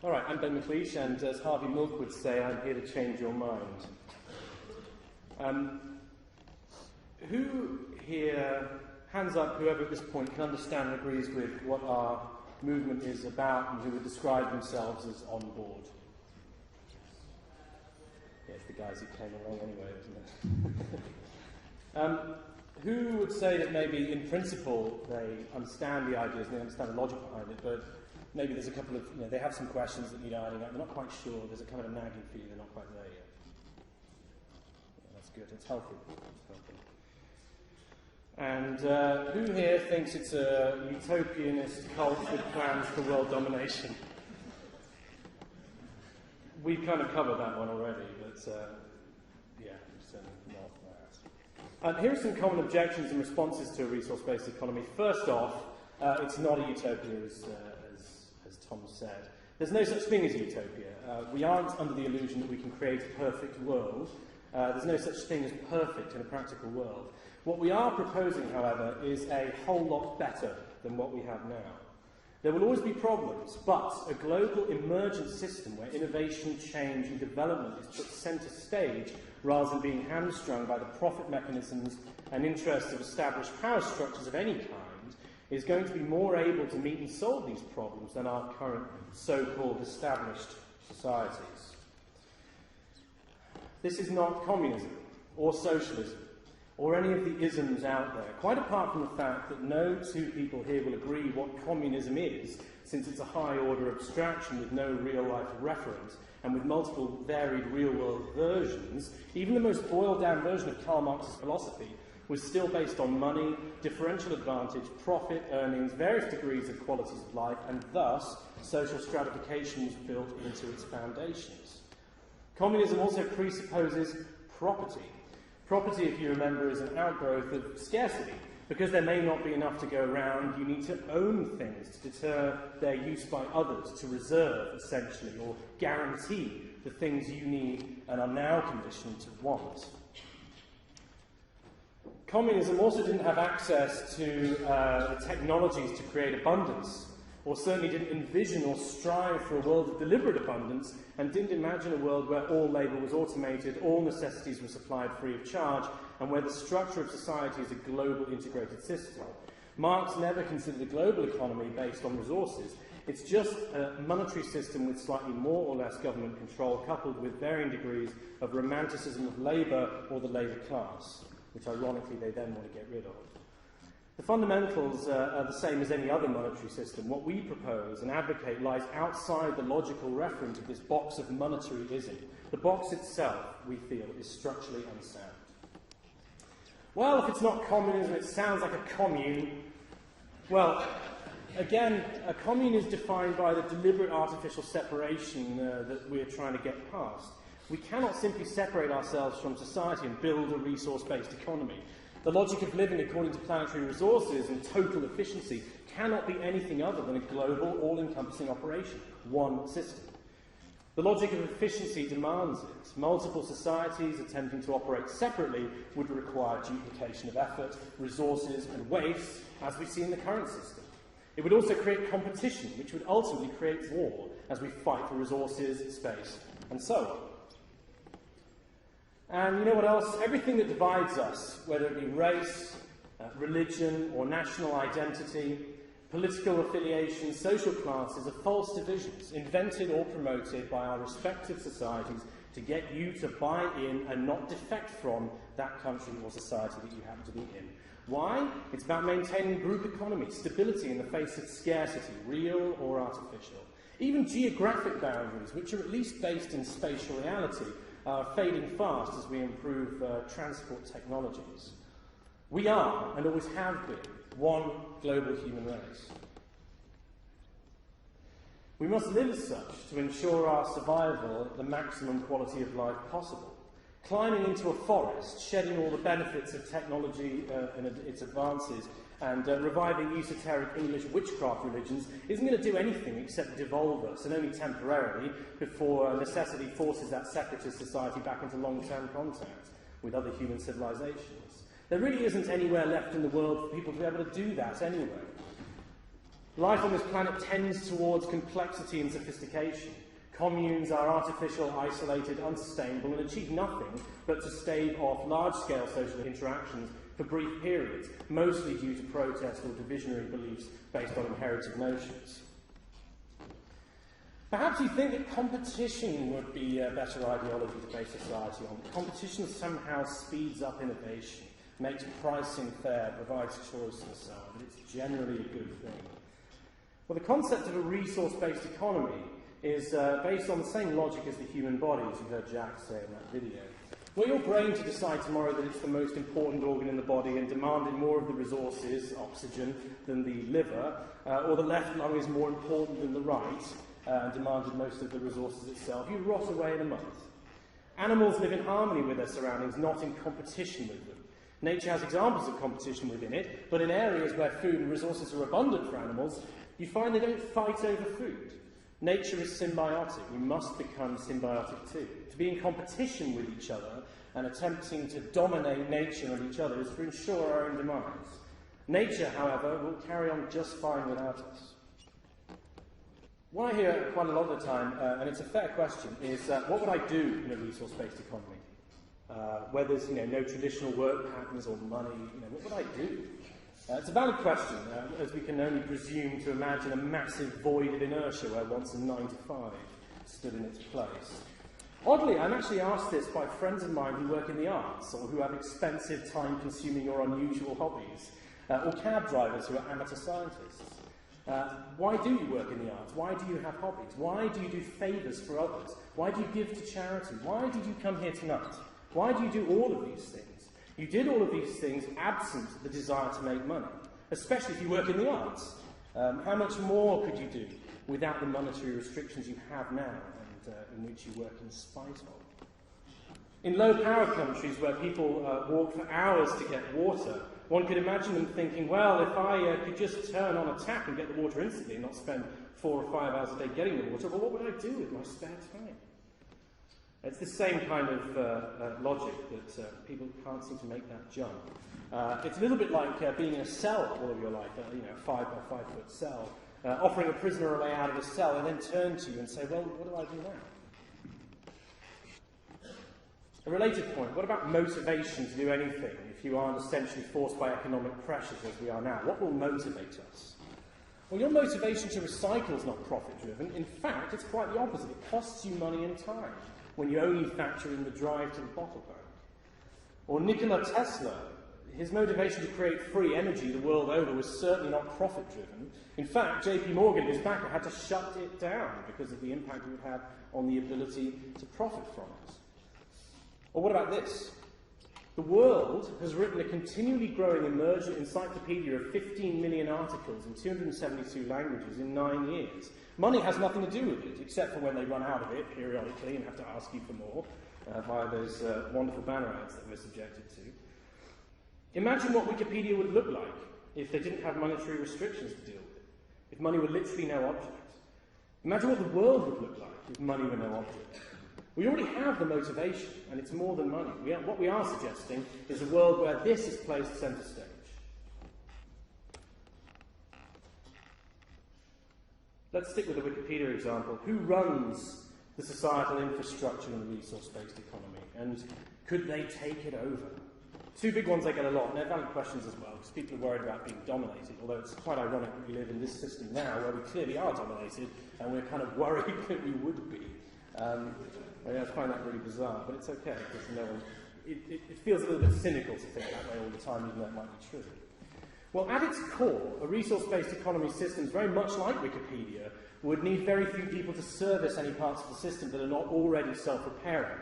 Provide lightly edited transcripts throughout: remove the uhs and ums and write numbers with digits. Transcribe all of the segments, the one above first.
All right, I'm Ben McLeish, and as Harvey Milk would say, I'm here to change your mind. Who here, hands up, whoever at this point can understand and agrees with what our movement is about and who would describe themselves as on board? Yeah, it's the guys who came along anyway, isn't it? Who would say that maybe in principle they understand the ideas and they understand the logic behind it, but maybe there's a couple of, they have some questions that need ironing out. They're not quite sure. There's a kind of a nagging feeling they're not quite there yet. Yeah, that's good. It's healthy. And who here thinks it's a utopianist cult with plans for world domination? We've kind of covered that one already, but yeah, certainly not that. Here are some common objections and responses to a resource-based economy. First off, it's not a utopia, as Tom said. There's no such thing as a utopia. We aren't under the illusion that we can create a perfect world. There's no such thing as perfect in a practical world. What we are proposing, however, is a whole lot better than what we have now. There will always be problems, but a global emergent system where innovation, change and development is put centre stage rather than being hamstrung by the profit mechanisms and interests of established power structures of any kind is going to be more able to meet and solve these problems than our current so-called established societies. This is not communism or socialism or any of the isms out there, quite apart from the fact that no two people here will agree what communism is, since it's a high-order abstraction with no real-life reference and with multiple varied real-world versions. Even the most boiled-down version of Karl Marx's philosophy was still based on money, differential advantage, profit, earnings, various degrees of qualities of life, and thus social stratification was built into its foundations. Communism also presupposes property. Property, if you remember, is an outgrowth of scarcity. Because there may not be enough to go around, you need to own things to deter their use by others, to reserve, essentially, or guarantee the things you need and are now conditioned to want. Communism also didn't have access to the technologies to create abundance, or certainly didn't envision or strive for a world of deliberate abundance, and didn't imagine a world where all labour was automated, all necessities were supplied free of charge, and where the structure of society is a global integrated system. Marx never considered a global economy based on resources. It's just a monetary system with slightly more or less government control, coupled with varying degrees of romanticism of labour or the labour class, which ironically they then want to get rid of. The fundamentals are the same as any other monetary system. What we propose and advocate lies outside the logical reference of this box of monetaryism. The box itself, we feel, is structurally unsound. Well, if it's not communism, it sounds like a commune. Well, again, a commune is defined by the deliberate artificial separation that we're trying to get past. We cannot simply separate ourselves from society and build a resource-based economy. The logic of living according to planetary resources and total efficiency cannot be anything other than a global, all-encompassing operation, one system. The logic of efficiency demands it. Multiple societies attempting to operate separately would require duplication of effort, resources and waste, as we see in the current system. It would also create competition, which would ultimately create war, as we fight for resources, space, and so on. And you know what else? Everything that divides us, whether it be race, religion, or national identity, political affiliation, social classes, are false divisions, invented or promoted by our respective societies to get you to buy in and not defect from that country or society that you happen to be in. Why? It's about maintaining group economy, stability in the face of scarcity, real or artificial. Even geographic boundaries, which are at least based in spatial reality, are fading fast as we improve transport technologies. We are, and always have been, one global human race. We must live as such to ensure our survival at the maximum quality of life possible. Climbing into a forest, shedding all the benefits of technology and its advances, and reviving esoteric English witchcraft religions isn't going to do anything except devolve us, and only temporarily, before necessity forces that separatist society back into long-term contact with other human civilizations. There really isn't anywhere left in the world for people to be able to do that anyway. Life on this planet tends towards complexity and sophistication. Communes are artificial, isolated, unsustainable, and achieve nothing but to stave off large-scale social interactions for brief periods, mostly due to protest or divisionary beliefs based on inherited notions. Perhaps you think that competition would be a better ideology to base society on. Competition somehow speeds up innovation, makes pricing fair, provides choice and so on, but it's generally a good thing. Well, the concept of a resource-based economy is based on the same logic as the human body, as you heard Jack say in that video. Were your brain to decide tomorrow that it's the most important organ in the body and demanded more of the resources, oxygen, than the liver, or the left lung is more important than the right, and demanded most of the resources itself, you rot away in a month. Animals live in harmony with their surroundings, not in competition with them. Nature has examples of competition within it, but in areas where food and resources are abundant for animals, you find they don't fight over food. Nature is symbiotic. We must become symbiotic too. To be in competition with each other and attempting to dominate nature and each other is to ensure our own demise. Nature, however, will carry on just fine without us. What I hear quite a lot of the time, and it's a fair question, is what would I do in a resource-based economy? Where there's no traditional work patterns or money, what would I do? It's a valid question, as we can only presume to imagine a massive void of inertia where once a 9 to 5 stood in its place. Oddly, I'm actually asked this by friends of mine who work in the arts, or who have expensive, time-consuming or unusual hobbies, or cab drivers who are amateur scientists. Why do you work in the arts? Why do you have hobbies? Why do you do favours for others? Why do you give to charity? Why did you come here tonight? Why do you do all of these things? You did all of these things absent the desire to make money, especially if you work in the arts. How much more could you do without the monetary restrictions you have now and in which you work in spite of? In low-power countries where people walk for hours to get water, one could imagine them thinking, well, if I could just turn on a tap and get the water instantly and not spend 4 or 5 hours a day getting the water, well, what would I do with my spare time? It's the same kind of logic that people can't seem to make that jump. It's a little bit like being in a cell all of your life, a 5 by 5 foot cell, offering a prisoner a way out of a cell and then turn to you and say, well, what do I do now? A related point, what about motivation to do anything if you aren't essentially forced by economic pressures as we are now? What will motivate us? Well, your motivation to recycle is not profit-driven. In fact, it's quite the opposite. It costs you money and time when you only factor in the drive to the bottle bank. Or Nikola Tesla, his motivation to create free energy the world over was certainly not profit-driven. In fact, JP Morgan, his backer, had to shut it down because of the impact it would have on the ability to profit from it. Or what about this? The world has written a continually growing emergent encyclopedia of 15 million articles in 272 languages in 9 years. Money has nothing to do with it, except for when they run out of it periodically and have to ask you for more via those wonderful banner ads that we're subjected to. Imagine what Wikipedia would look like if they didn't have monetary restrictions to deal with, if money were literally no object. Imagine what the world would look like if money were no object. We already have the motivation, and it's more than money. What we are suggesting is a world where this is placed centre stage. Let's stick with the Wikipedia example. Who runs the societal infrastructure in the resource-based economy, and could they take it over? Two big ones I get a lot, and they're valid questions as well, because people are worried about being dominated, although it's quite ironic that we live in this system now where we clearly are dominated, and we're kind of worried that we would be. I find that really bizarre, but it's okay, because it feels a little bit cynical to think that way all the time, even though it might be true. Well, at its core, a resource-based economy systems, very much like Wikipedia, would need very few people to service any parts of the system that are not already self-repairing.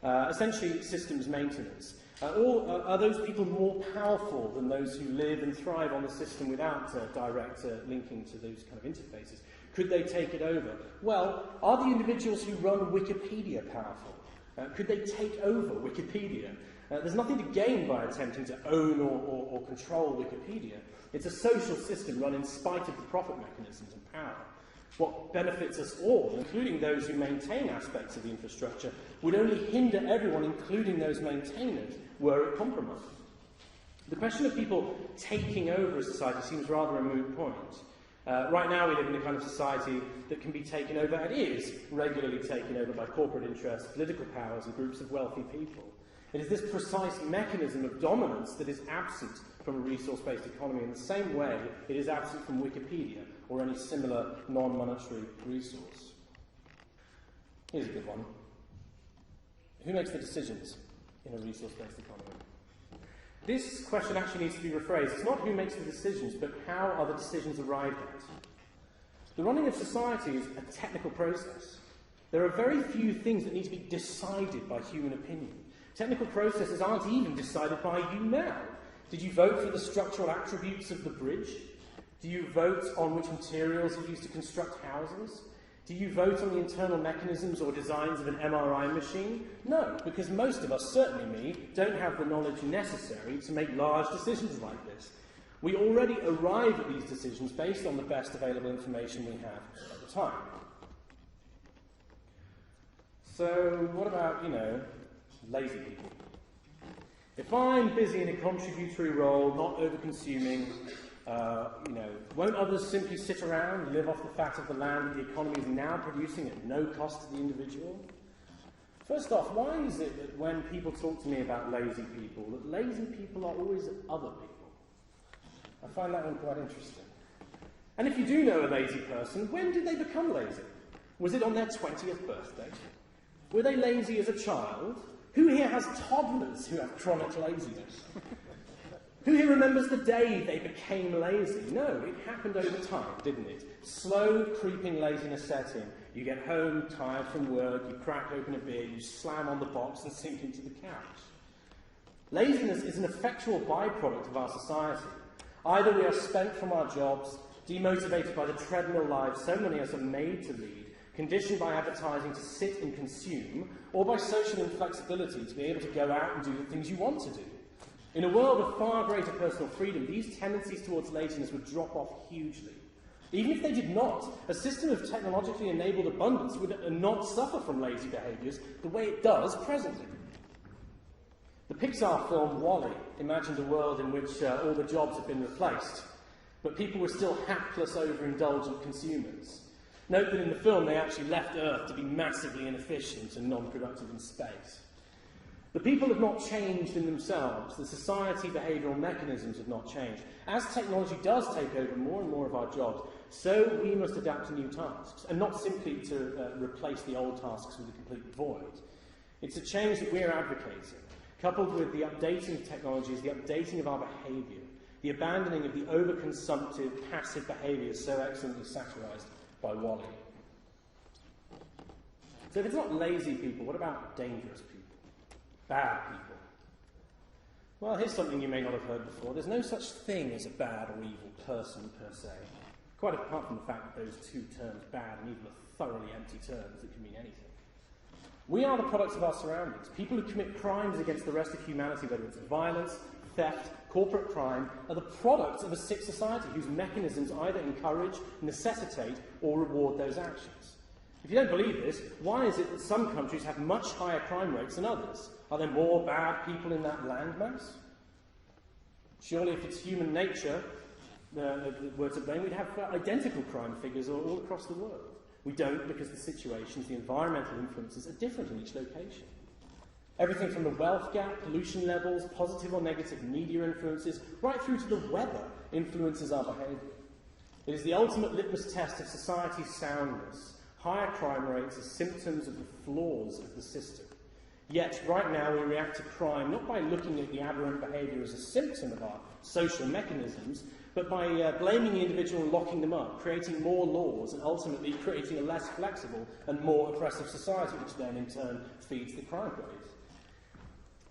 Essentially, systems maintenance. Are those people more powerful than those who live and thrive on the system without direct linking to those kind of interfaces? Could they take it over? Well, are the individuals who run Wikipedia powerful? Could they take over Wikipedia? There's nothing to gain by attempting to own or control Wikipedia. It's a social system run in spite of the profit mechanisms and power. What benefits us all, including those who maintain aspects of the infrastructure, would only hinder everyone, including those maintainers, were it compromised. The question of people taking over a society seems rather a moot point. Right now we live in a kind of society that can be taken over, and is regularly taken over by corporate interests, political powers and groups of wealthy people. It is this precise mechanism of dominance that is absent from a resource-based economy in the same way it is absent from Wikipedia or any similar non-monetary resource. Here's a good one. Who makes the decisions in a resource-based economy? This question actually needs to be rephrased. It's not who makes the decisions, but how are the decisions arrived at? The running of society is a technical process. There are very few things that need to be decided by human opinion. Technical processes aren't even decided by you now. Did you vote for the structural attributes of the bridge? Do you vote on which materials are used to construct houses? Do you vote on the internal mechanisms or designs of an MRI machine? No, because most of us, certainly me, don't have the knowledge necessary to make large decisions like this. We already arrive at these decisions based on the best available information we have at the time. So what about, lazy people? If I'm busy in a contributory role, not over-consuming, won't others simply sit around and live off the fat of the land that the economy is now producing at no cost to the individual? First off, why is it that when people talk to me about lazy people, that lazy people are always other people? I find that one quite interesting. And if you do know a lazy person, when did they become lazy? Was it on their 20th birthday? Were they lazy as a child? Who here has toddlers who have chronic laziness? Who here remembers the day they became lazy? No, it happened over time, didn't it? Slow, creeping laziness set in. You get home, tired from work, you crack open a beer, you slam on the box and sink into the couch. Laziness is an effectual byproduct of our society. Either we are spent from our jobs, demotivated by the treadmill lives so many of us are made to lead, conditioned by advertising to sit and consume, or by social inflexibility to be able to go out and do the things you want to do. In a world of far greater personal freedom, these tendencies towards laziness would drop off hugely. Even if they did not, a system of technologically enabled abundance would not suffer from lazy behaviours the way it does presently. The Pixar film WALL-E imagined a world in which all the jobs had been replaced, but people were still hapless, overindulgent consumers. Note that in the film they actually left Earth to be massively inefficient and non-productive in space. The people have not changed in themselves. The society behavioural mechanisms have not changed. As technology does take over more and more of our jobs, so we must adapt to new tasks, and not simply to replace the old tasks with a complete void. It's a change that we're advocating, coupled with the updating of technologies, the updating of our behaviour, the abandoning of the overconsumptive, passive behaviours so excellently satirised by WALL-E. So if it's not lazy people, what about dangerous people? Bad people? Well, here's something you may not have heard before. There's no such thing as a bad or evil person per se. Quite apart from the fact that those two terms, bad and evil, are thoroughly empty terms that can mean anything. We are the products of our surroundings. People who commit crimes against the rest of humanity, whether it's violence, theft, corporate crime, are the products of a sick society whose mechanisms either encourage, necessitate, or reward those actions. If you don't believe this, why is it that some countries have much higher crime rates than others? Are there more bad people in that landmass? Surely if it's human nature that were to blame, we'd have identical crime figures all across the world. We don't, because the situations, the environmental influences are different in each location. Everything from the wealth gap, pollution levels, positive or negative media influences, right through to the weather influences our behaviour. It is the ultimate litmus test of society's soundness. Higher crime rates are symptoms of the flaws of the system. Yet, right now, we react to crime not by looking at the aberrant behaviour as a symptom of our social mechanisms, but by blaming the individual and locking them up, creating more laws, and ultimately creating a less flexible and more oppressive society, which then, in turn, feeds the crime wave.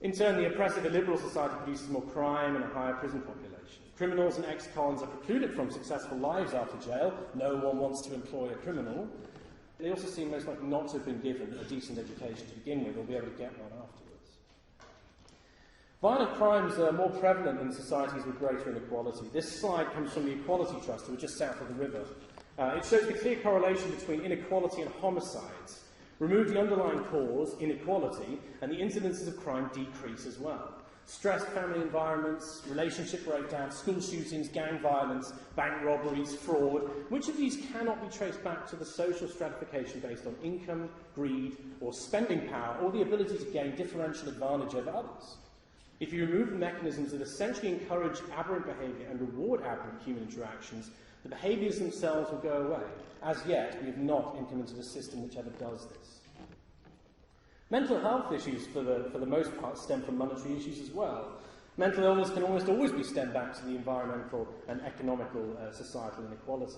In turn, the oppressive illiberal society produces more crime and a higher prison population. Criminals and ex-cons are precluded from successful lives after jail. No one wants to employ a criminal. They also seem most likely not to have been given a decent education to begin with, or be able to get one afterwards. Violent crimes are more prevalent in societies with greater inequality. This slide comes from the Equality Trust, which is just south of the river. It shows the clear correlation between inequality and homicides. Remove the underlying cause, inequality, and the incidences of crime decrease as well. Stressed family environments, relationship breakdown, school shootings, gang violence, bank robberies, fraud. Which of these cannot be traced back to the social stratification based on income, greed, or spending power, or the ability to gain differential advantage over others? If you remove the mechanisms that essentially encourage aberrant behaviour and reward aberrant human interactions, the behaviours themselves will go away. As yet, we have not implemented a system which ever does this. Mental health issues, for the most part, stem from monetary issues as well. Mental illness can almost always be stemmed back to the environmental and economical societal inequality.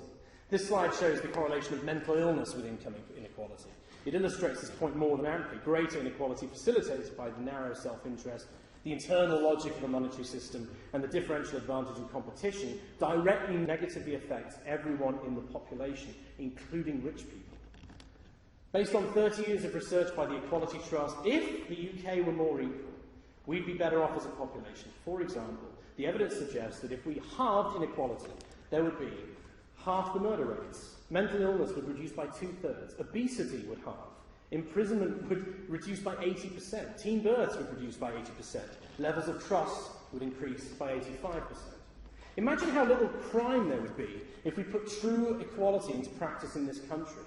This slide shows the correlation of mental illness with income inequality. It illustrates this point more than amply. Greater inequality facilitated by the narrow self-interest, the internal logic of the monetary system, and the differential advantage in competition directly negatively affects everyone in the population, including rich people. Based on 30 years of research by the Equality Trust, if the UK were more equal, we'd be better off as a population. For example, the evidence suggests that if we halved inequality, there would be half the murder rates, mental illness would reduce by 2/3, obesity would halve, imprisonment would reduce by 80%, teen births would reduce by 80%, levels of trust would increase by 85%. Imagine how little crime there would be if we put true equality into practice in this country.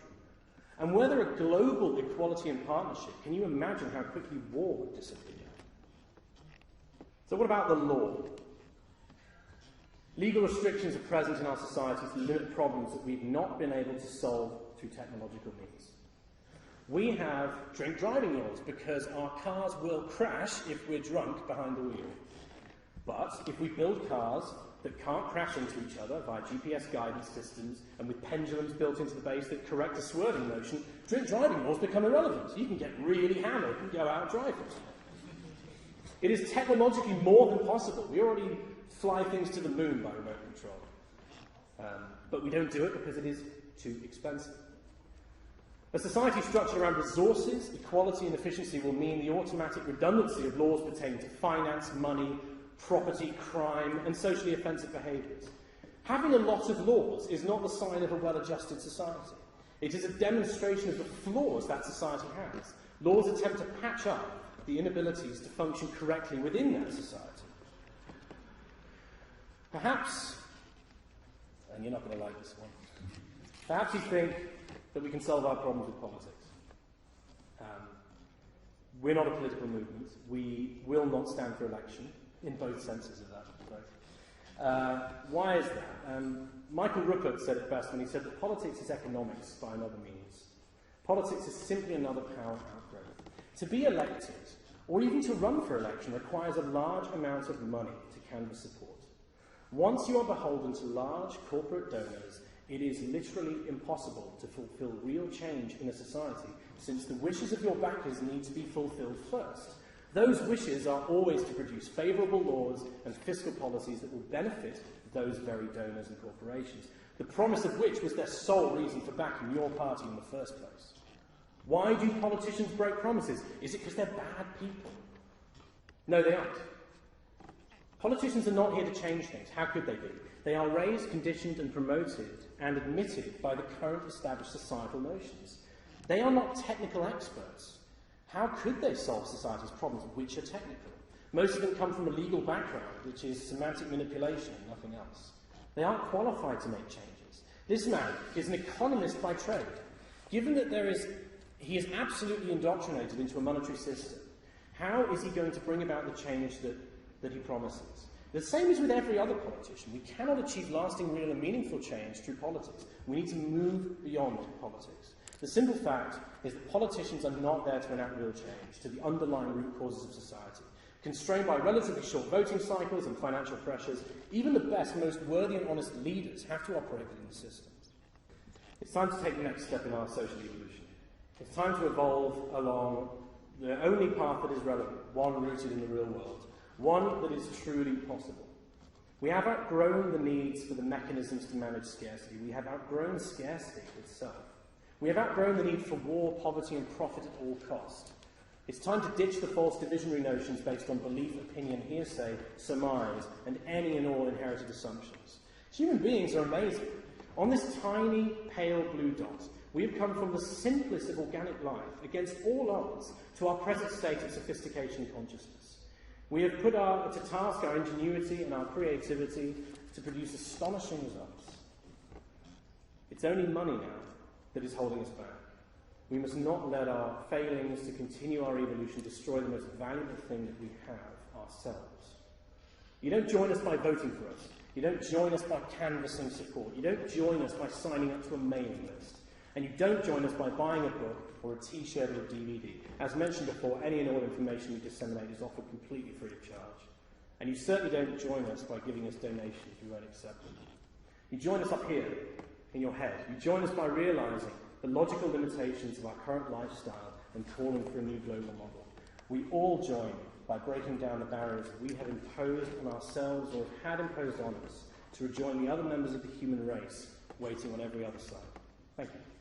And were there a global equality and partnership, can you imagine how quickly war would disappear? So what about the law? Legal restrictions are present in our society to limit problems that we've not been able to solve through technological means. We have drink driving laws because our cars will crash if we're drunk behind the wheel. But if we build cars that can't crash into each other via GPS guidance systems and with pendulums built into the base that correct a swerving motion, drink driving laws become irrelevant. You can get really hammered and go out driving. It is technologically more than possible. We already fly things to the moon by remote control. But we don't do it because it is too expensive. A society structured around resources, equality and efficiency will mean the automatic redundancy of laws pertaining to finance, money, property, crime, and socially offensive behaviours. Having a lot of laws is not the sign of a well-adjusted society. It is a demonstration of the flaws that society has. Laws attempt to patch up the inabilities to function correctly within that society. Perhaps, and you're not going to like this one, perhaps you think that we can solve our problems with politics. We're not a political movement. We will not stand for election. In both senses of that, right? Why is that? Michael Rupert said it best when he said that politics is economics by another means. Politics is simply another power outgrowth. To be elected, or even to run for election, requires a large amount of money to canvass support. Once you are beholden to large corporate donors, it is literally impossible to fulfill real change in a society, since the wishes of your backers need to be fulfilled first. Those wishes are always to produce favourable laws and fiscal policies that will benefit those very donors and corporations, the promise of which was their sole reason for backing your party in the first place. Why do politicians break promises? Is it because they're bad people? No, they aren't. Politicians are not here to change things. How could they be? They are raised, conditioned and promoted and admitted by the current established societal notions. They are not technical experts. How could they solve society's problems, which are technical? Most of them come from a legal background, which is semantic manipulation and nothing else. They aren't qualified to make changes. This man is an economist by trade. Given that he is absolutely indoctrinated into a monetary system, how is he going to bring about the change that he promises? The same is with every other politician. We cannot achieve lasting, real and meaningful change through politics. We need to move beyond politics. The simple fact is that politicians are not there to enact real change to the underlying root causes of society. Constrained by relatively short voting cycles and financial pressures, even the best, most worthy and honest leaders have to operate within the system. It's time to take the next step in our social evolution. It's time to evolve along the only path that is relevant, one rooted in the real world, one that is truly possible. We have outgrown the needs for the mechanisms to manage scarcity. We have outgrown scarcity itself. We have outgrown the need for war, poverty and profit at all cost. It's time to ditch the false divisionary notions based on belief, opinion, hearsay, surmise, and any and all inherited assumptions. Human beings are amazing. On this tiny, pale blue dot, we have come from the simplest of organic life, against all odds, to our present state of sophistication and consciousness. We have put to task our ingenuity and our creativity to produce astonishing results. It's only money now that is holding us back. We must not let our failings to continue our evolution destroy the most valuable thing that we have, ourselves. You don't join us by voting for us. You don't join us by canvassing support. You don't join us by signing up to a mailing list. And you don't join us by buying a book or a T-shirt or a DVD. As mentioned before, any and all information we disseminate is offered completely free of charge. And you certainly don't join us by giving us donations. We won't accept them. You join us up here, in your head. You join us by realizing the logical limitations of our current lifestyle and calling for a new global model. We all join by breaking down the barriers that we have imposed on ourselves or have had imposed on us to rejoin the other members of the human race waiting on every other side. Thank you.